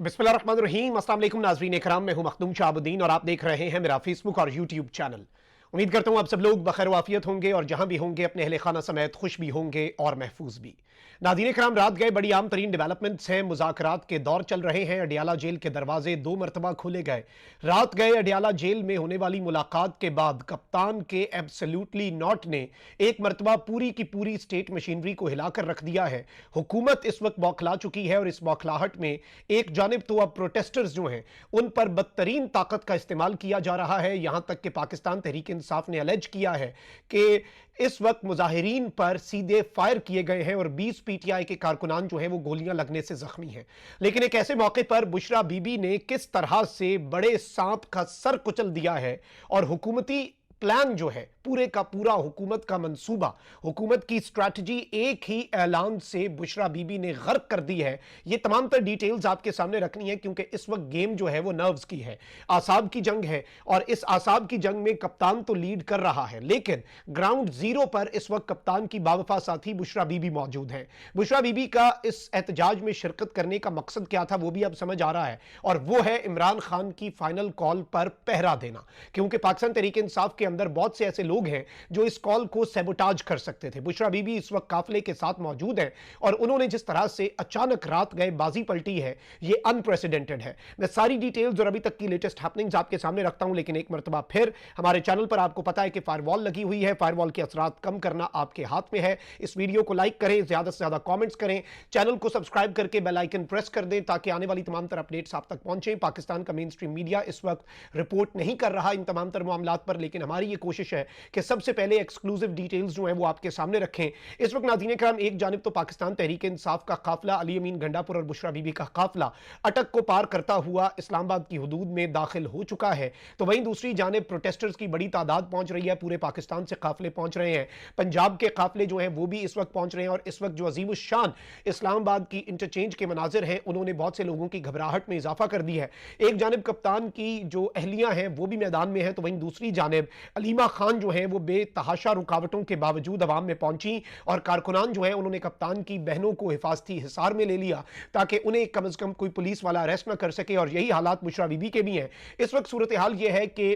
बिस्मिल्लाहिर्रहमानिर्रहीम। अस्सलाम वालेकुम नाज़रीन इकराम, मैं हूं मखदूम शाहबुद्दीन और आप देख रहे हैं मेरा फेसबुक और यूट्यूब चैनल। उम्मीद करता हूं आप सब लोग बखैर वाफियत होंगे और जहां भी होंगे अपने अहले खाना समेत खुश भी होंगे और महफूज भी। नाज़रीन इकराम, रात गए बड़ी आम तरीन डेवलपमेंट्स हैं। मुज़ाकरात के दौर चल रहे हैं। अडियाला जेल के दरवाजे 2 मरतबा खोले गए। रात गए अडियाला जेल में होने वाली मुलाकात के बाद कप्तान के एब्सोल्युटली नॉट ने एक मरतबा पूरी की पूरी स्टेट मशीनरी को हिलाकर रख दिया है। हुकूमत इस वक्त बौखला चुकी है और इस बौखलाहट में एक जानिब तो अब प्रोटेस्टर्स जो हैं उन पर बदतरीन ताकत का इस्तेमाल किया जा रहा है। यहां तक कि पाकिस्तान तहरीक इंसाफ ने अलेज किया है कि इस वक्त मुजाहिरीन पर सीधे फायर किए गए हैं और 20 पीटीआई के कारकुनान जो हैं वो गोलियां लगने से जख्मी हैं। लेकिन एक ऐसे मौके पर बुशरा बीबी ने किस तरह से बड़े सांप का सर कुचल दिया है और हुकूमती प्लान जो है पूरे का पूरा हुकूमत का मंसूबा, हुकूमत की स्ट्रैटेजी एक ही ऐलान से बुशरा बीबी ने गर्क कर दी है। ये तमाम तर डिटेल्स आपके सामने रखनी है क्योंकि इस वक्त गेम जो है वो नर्व्स की है, आसाब की जंग है और इस आसाब की जंग में कप्तान तो लीड कर रहा है लेकिन ग्राउंड जीरो पर इस वक्त कप्तान की बावफा साथी बुशरा बीबी मौजूद है। बुशरा बीबी का इस एहतजाज में शिरकत करने का मकसद क्या था वो भी अब समझ आ रहा है और वो है इमरान खान की फाइनल कॉल पर पहरा देना, क्योंकि पाकिस्तान तहरीक इंसाफ के अंदर बहुत से ऐसे लोग हैं जो इस कॉल को सैबोटाज कर सकते थे। बुशरा बीबी इस वक्त काफिले के साथ मौजूद हैं और उन्होंने जिस तरह से अचानक रात गए बाजी पलटी है ये अनप्रेसिडेंटेड है। मैं सारी डिटेल्स और अभी तक की लेटेस्ट हैपनिंग्स आपके सामने रखता हूं, लेकिन एक मरतबा फिर हमारे चैनल पर आपको पता है कि फायरवॉल लगी हुई है। फायरवॉल के असरात कम करना आपके हाथ में है। इस वीडियो को लाइक करें, ज्यादा से ज्यादा कॉमेंट्स करें, चैनल को सब्सक्राइब करके बेल आइकन प्रेस कर दें ताकि आने वाली तमाम तर अपडेट्स आप तक पहुंचे। पाकिस्तान का मेन स्ट्रीम मीडिया इस वक्त रिपोर्ट नहीं कर रहा इन तमाम तर मामलात पर, लेकिन हमारी ये कोशिश है कि सबसे पहले एक्सक्लूसिव डिटेल्स जो हैं वो आपके सामने रखें। इस वक्त नाज़रीन किराम, एक जानिब तो पाकिस्तान तहरीक इंसाफ का काफिला अली अमीन गंडापुर और बुशरा बीबी का काफिला अटक को पार करता हुआ इस्लामाबाद की हुदूद में दाखिल हो चुका है, तो वहीं दूसरी जानिब प्रोटेस्टर्स की बड़ी तादाद पहुंच रही है। पूरे पाकिस्तान से काफिले पहुंच रहे हैं, पंजाब के काफिले जो हैं वो भी इस वक्त पहुंच रहे हैं और इस वक्त जो अजीम शान इस्लामाबाद की इंटरचेंज के मनाजिर हैं उन्होंने बहुत से लोगों की घबराहट में इजाफा कर दी है। एक जानिब कप्तान की जो अहलियां हैं वो भी मैदान में है, तो वहीं दूसरी जानिब अलीमा खान जो है वो बेतहाशा रुकावटों के बावजूद अवाम में पहुंची और कारकुनान जो है उन्होंने कप्तान की बहनों को हिफाजती हिसार में ले लिया ताकि उन्हें कम से कम कोई पुलिस वाला अरेस्ट न कर सके और यही हालात बुशरा बीबी के भी हैं। इस वक्त सूरत हाल यह है कि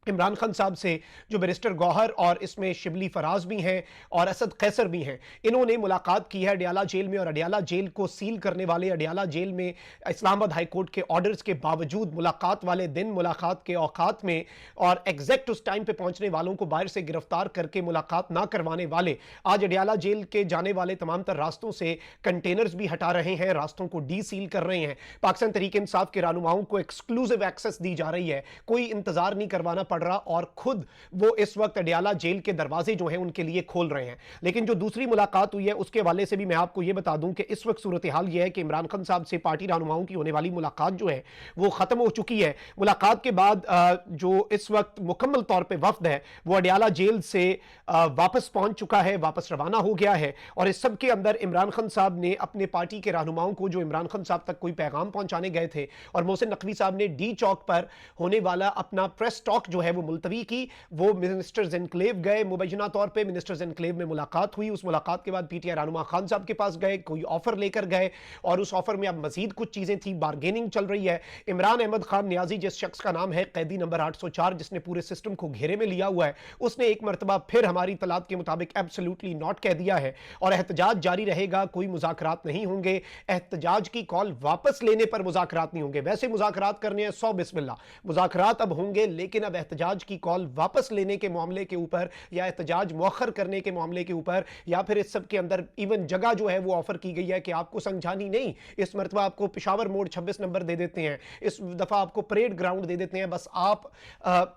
इमरान खान साहब से जो बैरिस्टर गौहर और इसमें शिबली फराज भी हैं और असद कैसर भी हैं, इन्होंने मुलाकात की है अडियाला जेल में और अडियाला जेल को सील करने वाले, अडियाला जेल में इस्लामाबाद हाई कोर्ट के ऑर्डर्स के बावजूद मुलाकात वाले दिन, मुलाकात के औकात में और एग्जैक्ट उस टाइम पे पहुंचने वालों को बाहर से गिरफ्तार करके मुलाकात ना करवाने वाले आज अडियाला जेल के जाने वाले तमाम तर रास्तों से कंटेनर्स भी हटा रहे हैं, रास्तों को डी सील कर रहे हैं। पाकिस्तान तहरीक इंसाफ के रहनुमाओं को एक्सक्लूसिव एक्सेस दी जा रही है, कोई इंतजार नहीं करवाना पड़ रहा और खुद वो इस वक्त अडियाला जेल के दरवाजे जो हैं उनके लिए खोल रहे हैं। लेकिन जो दूसरी मुलाकात हुई है उसके हवाले से भी मैं आपको ये बता दूं कि इस वक्त सूरत हाल ये है कि इमरान खान साहब से पार्टी रहनुमाओं की होने वाली मुलाकात जो है वो खत्म हो चुकी है। मुलाकात के बाद जो इस वक्त मुकम्मल तौर पर वफ्द है वो अडियाला जेल से वापस पहुंच चुका है, वापस रवाना हो गया है और इस सब के अंदर इमरान खान साहब ने अपने पार्टी के रहनुमाओं को, जो इमरान खान साहब तक कोई पैगाम पहुंचाने गए थे, और मोहसिन नकवी साहब ने डी चौक पर होने वाला अपना प्रेस टॉक जो है वो मुलतवी की, वो मिनिस्टर्स एनक्लेव गए। मुबैना तौर पे मिनिस्टर्स एनक्लेव में मुलाकात हुई। उस मुलाकात के बाद पीटीआई रहनुमा खान साहब के पास गए, कोई ऑफर लेकर गए और उस ऑफर में अब मजीद कुछ चीजें थी, बार्गेनिंग चल रही है। इमरान अहमद खान नियाजी, जिस शख्स का नाम है कैदी नंबर 804, जिसने पूरे सिस्टम को घेरे में लिया हुआ है, उसने एक मरतबा फिर हमारी तलात के मुताबिक एब्सोल्युटली नॉट कह दिया है और एहतजाज जारी रहेगा, कोई मुज़ाकरात नहीं होंगे। एहतजाज की कॉल वापस लेने पर मुज़ाकरात नहीं होंगे। वैसे मुज़ाकरात करने हैं 100 बिस्मिल्लाह, मुज़ाकरात अब होंगे, लेकिन अब एहतजाज की कॉल वापस लेने के मामले के ऊपर या एहतजाज मुअख्खर करने के मामले के ऊपर या फिर इस सब के अंदर इवन जगह जो है वो ऑफर की गई है कि आपको संजानी नहीं, इस मरतबा आपको पिशावर मोड़ 26 नंबर दे देते हैं, इस दफा आपको परेड ग्राउंड दे देते हैं। बस आप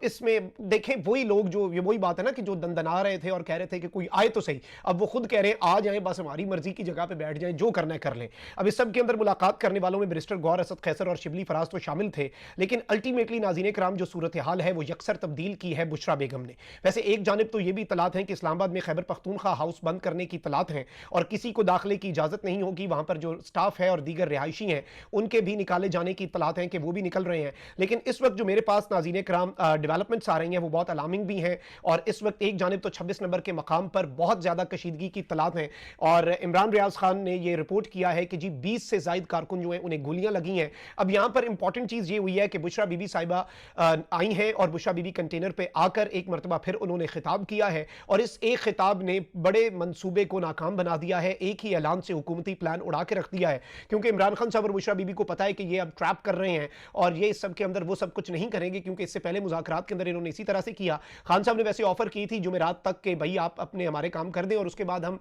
इसमें देखें वही लोग जो, ये वही बात है ना कि जो दंदना रहे थे और कह रहे थे कि कोई आए तो सही, अब वो खुद कह रहे हैं आ जाए, बस हमारी मर्जी की जगह पे बैठ जाए, जो करना है कर लें। अब इस सब के अंदर मुलाकात करने वालों में बैरिस्टर गौहर, असद कैसर और शिबली फराज तो शामिल थे, लेकिन अल्टीमेटली नाज़रीन किराम जो सूरत हाल है वो अक्सर तब्दील की है बुशरा बेगम ने। वैसे एक जानिब तो ये भी इतलात हैं कि इस्लामाबाद में खैबर पख्तूनख्वा हाउस बंद करने की इतलात हैं और किसी को दाखिले की इजाज़त नहीं होगी, वहाँ पर जो स्टाफ है और दीगर रिहायशी हैं उनके भी निकाले जाने की इतलात हैं कि वो भी निकल रहे हैं। लेकिन इस वक्त जो मेरे पास नाज़रीन कराम डेवलपमेंट्स आ रही हैं वो बहुत अलार्मिंग भी हैं और इस वक्त एक जानिब तो 26 नंबर के मकाम पर बहुत ज़्यादा कशीदगी की इतलात हैं और इमरान रियाज खान ने यह रिपोर्ट किया है कि जी 20 से ज़ायद कारकुन जो हैं उन्हें गोलियां लगी हैं। अब यहाँ पर इंपॉर्टेंट चीज़ ये हुई है कि बुशरा बीबी साहिबा आई हैं और बुशरा बीबी कंटेनर पर आकर एक मरतबा फिर उन्होंने खिताब किया है और इस एक खिताब ने बड़े मंसूबे को नाकाम बना दिया है। एक ही ऐलान से हुकूमती प्लान उड़ा के रख दिया है क्योंकि इमरान खान साहब और बुशरा बीबी को पता है कि ये अब ट्रैप कर रहे हैं और ये इस सब के अंदर वो सब कुछ नहीं करेंगे क्योंकि इससे पहले मुज़ाकरात के अंदर इन्होंने इसी तरह से किया। खान साहब ने वैसे ऑफर की थी जुमेरात तक के भाई आप अपने हमारे काम कर दें और उसके बाद हम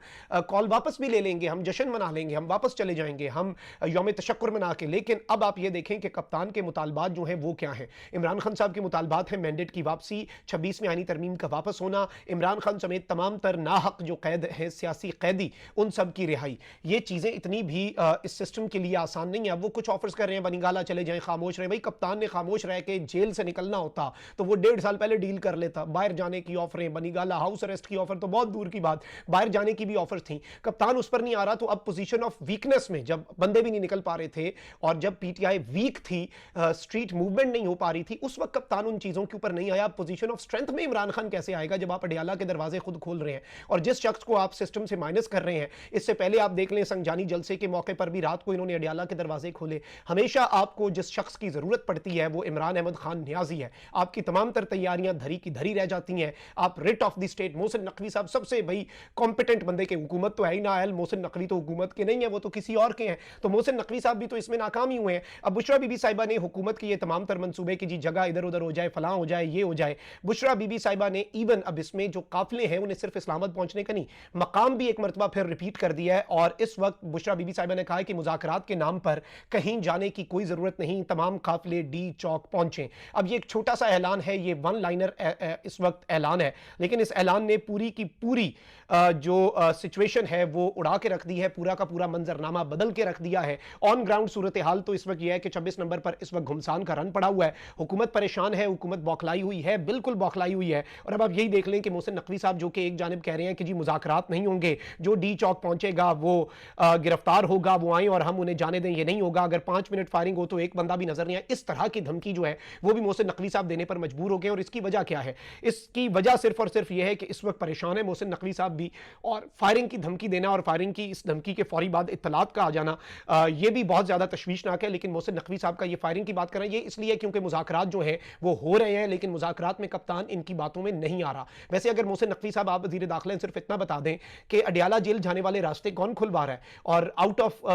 कॉल वापस भी ले लेंगे, हम जश्न मना लेंगे, हम वापस चले जाएंगे, हम यौम तशक्कुर मना के। लेकिन अब आप ये देखें कि कप्तान के मुतालबात जो हैं वो क्या हैं। इमरान खान साहब के मुतालबात हैं मैंडेट की वापसी, 26 में आनी तरमीम का वापस होना, इमरान खान समेत तमाम तर नाहक जो कैद हैं सियासी कैदी उन सब की रिहाई। ये चीज़ें इतनी भी इस सिस्टम के लिए आसान नहीं है। अब वो कुछ ऑफर्स कर रहे हैं, बनिगाला चले जाएं, खामोश रहे। भाई कप्तान ने खामोश रह के जेल से निकलना होता तो वो 1.5 साल पहले डील कर लेता। बाहर जाने की ऑफरें, बनिगाला हाउस अरेस्ट की ऑफर तो बहुत दूर की बात, बाहर जाने की भी ऑफर्स थी। कप्तान उस पर नहीं आ रहा तो अब पोजीशन ऑफ वीकनेस में जब बंदे भी नहीं निकल पा रहे थे और जब पीटीआई वीक थी, स्ट्रीट मूवमेंट नहीं हो पा रही थी, उस वक्त कप्तान उन चीजों के ऊपर नहीं आया। पोजीशन ऑफ स्ट्रेंथ में इमरान खान कैसे आएगा जब आप अडियाला के दरवाजे खुद खोल रहे हैं और जिस शख्स को आप सिस्टम से माइनस कर रहे हैं। इससे पहले आप देख लें संजानी जलसे के मौके पर भी रात को इन्होंने अडियाला के दरवाजे खोले। हमेशा आपको जिस शख्स की जरूरत पड़ती है वो इमरान अहमद खान न्याजी है। आपकी तमाम तर तैयारियां धरी की धरी रह जाती हैं। आप writ of the state Mohsin Naqvi साहब सबसे भाई कॉम्पिटेंट बंदे के, हुकूमत तो है ही ना, मोहसिन नकवी तो हुकूमत के नहीं है, वो तो किसी और के हैं। तो मोहसिन नकवी साहब भी तो इसमें नाकाम ही हुए हैं। अब बुशरा बीबी साहिबा ने हुकूमत के ये तमाम तर मंसूबे की जी जगह इधर उधर हो जाए, फलां हो जाए, ये हो जाए। बुशरा बीबी साहिबा ने इवन अब इसमें जो काफिले हैं उन्हें सिर्फ इस्लामाबाद पहुंचने का नहीं, मकाम भी एक मरतबा फिर रिपीट कर दिया है और इस वक्त बुशरा बीबी साहिबा ने कहा है कि मुज़ाकरात के नाम पर कहीं जाने की कोई जरूरत नहीं, तमाम काफिले डी चौक पहुंचे। अब ये एक छोटा सा ऐलान है, ये वन लाइनर इस वक्त ऐलान है, लेकिन इस ऐलान ने पूरी की पूरी जो सिचुएशन है वो उड़ा के रख दी है, पूरा का पूरा मंजरनामा बदल के रख दिया है। ऑन ग्राउंड सूरत हाल तो इस वक्त यह है कि 26 नंबर पर इस वक्त घुमसान का रन पड़ा हुआ है, हुकूमत परेशान है, हुकूमत बौखलाई हुई है, बिल्कुल बौखलाई हुई है। और अब आप यही देख लें कि मोहसिन नकवी साहब जो कि एक जानिब कह रहे हैं कि जी मुज़ाकरात नहीं होंगे, जो डी चौक पहुंचेगा वो गिरफ्तार होगा, वो आए और हम उन्हें जाने दें, ये नहीं होगा। अगर 5 मिनट फायरिंग हो तो एक बंदा भी नजर नहीं आए, इस तरह की धमकी जो है वो भी मोहसिन नकवी साहब देने पर मजबूर हो गए। और इसकी वजह क्या है? इसकी वजह सिर्फ और सिर्फ यह है कि इस वक्त परेशान है मोहसिन नकवी साहब भी, और फायरिंग की धमकी देना और फायरिंग की इस धमकी के फौरी बाद इत्तलात का आ जाना यह भी बहुत ज्यादा तशवीशनाक है। लेकिन मोहसिन नकवी साहब का ये फायरिंग की बात कर रहे हैं, ये इसलिए क्योंकि मुज़ाकरात जो है वो हो रहे हैं, लेकिन मुज़ाकरात में कप्तान इनकी बातों में नहीं आ रहा। वैसे अगर मोहसिन नकवी साहब आप वज़ीर दाखिला सिर्फ इतना बता दें कि अडियाला जेल जाने वाले रास्ते कौन खुलवा रहा है और आउट ऑफ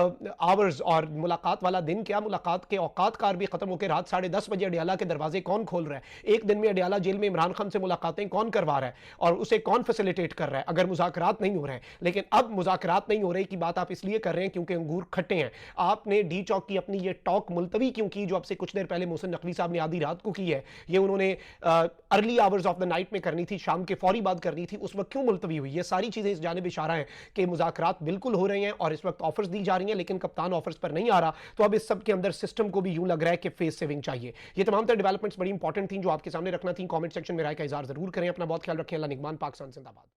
आवर्स और मुलाकात वाला दिन क्या, मुलाकात के औकात कार भी खत्म होकर रात 10:30 बजे अडियाला के दरवाजे कौन खोल रहा है, एक दिन में अडियाला जेल में इमरान खान से मुलाकातें कौन करवा रहा है और उसे कौन फैसिलिटेट कर रहा है अगर मुज़ाकरात नहीं हो रहे हैं। लेकिन अब मुज़ाकरात नहीं हो रहे की बात आप इसलिए कर रहे हैं क्योंकि अंगूर खट्टे हैं। आपने डी चौक की अपनी ये टॉक मुलतवी क्यों की जो आपसे कुछ देर पहले मोहसिन नकवी साहब ने आधी रात को की है, ये उन्होंने early hours of the night में करनी थी, शाम के फौरी बाद करनी थी, उस वक्त क्यों मुलतवी हुई? ये सारी चीजें इस जानिब इशारा है कि मुज़ाकरात बिल्कुल हो रहे हैं और इस वक्त ऑफर्स दी जा रही हैं, लेकिन कप्तान ऑफर्स पर नहीं आ रहा। तो अब इस सब के अंदर सिस्टम को भी यूं लग रहा है कि फेस सेविंग चाहिए। ये तमाम तरह डेवलपमेंट्स बड़ी इंपॉर्टेंट थी जो आपके सामने रखना थी। कमेंट सेक्शन में राय का इज़हार जरूर करें। अपना बहुत ख्याल रखें। अल्लाह निगमान, पाकिस्तान जिंदाबाद।